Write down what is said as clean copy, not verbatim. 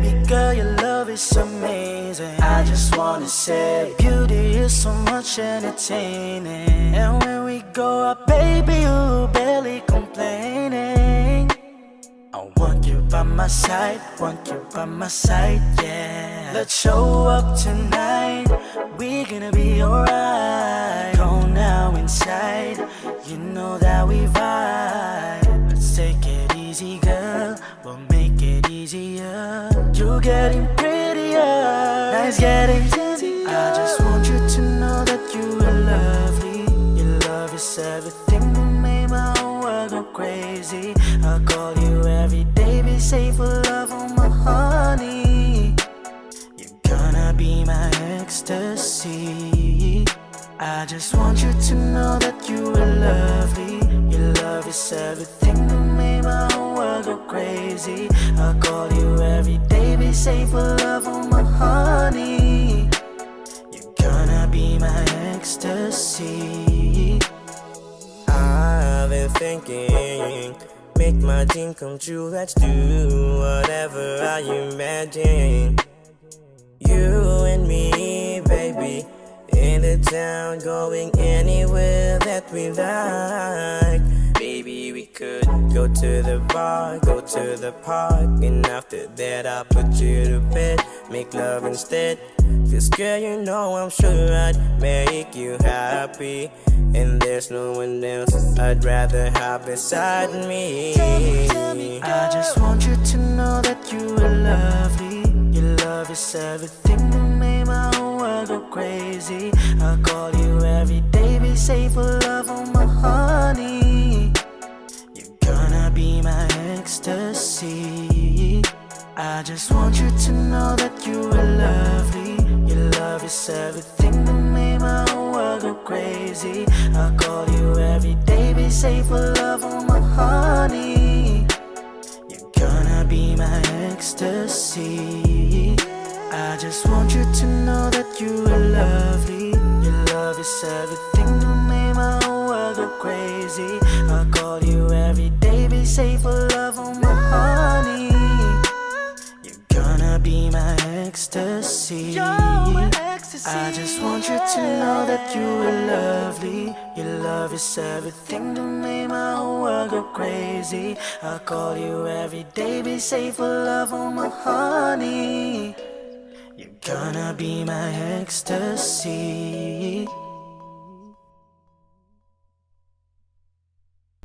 Baby girl, your love is amazing. I just wanna say, beauty is so much entertaining. And when we go out, baby, you barely complaining. I want you by my side, want you by my side, yeah. Let's show up tonight, we're gonna be alright. Go now inside, you know that we vibe. Let's take it easy, girl, we'll make it easier. You're getting prettier, nice getting easier. I just want you to know that you are lovely. Your love is everything that made my whole world go crazy. I call you every day, be safe for love, oh my honey. You're gonna be my ecstasy. I just want you to know that you are lovely. Your love is everything that made my whole world go crazy. I call you every day, be safe for love, oh my honey. You're gonna be my ecstasy. I've been thinking, make my dream come true. Let's do whatever I imagine. You and me, baby, in the town, going anywhere that we like. Baby, we could go to the bar, go to the park, and after that I'll put you to bed, make love instead. 'Cause girl, you know I'm sure I'd make you happy, and there's no one else I'd rather have beside me. Tell me, I just want you to know that you are lovely. Your love is everything that made my whole world go crazy. I call you every day, be safe for love, oh my honey. You're gonna be my ecstasy. I just want you to know that you are lovely. Your love is everything that made my whole world go crazy. I call you every day, be safe for love, oh my honey. You're gonna be my ecstasy. I just want you to know that you are lovely. Your love is everything that made my whole world go crazy. I call you every day, be safe for love, oh my honey. You're gonna be my ecstasy. I just want you to know that you are lovely. Your love is everything that made my whole world go crazy. I call you every day, be safe for love, oh my honey. You're gonna be my ecstasy.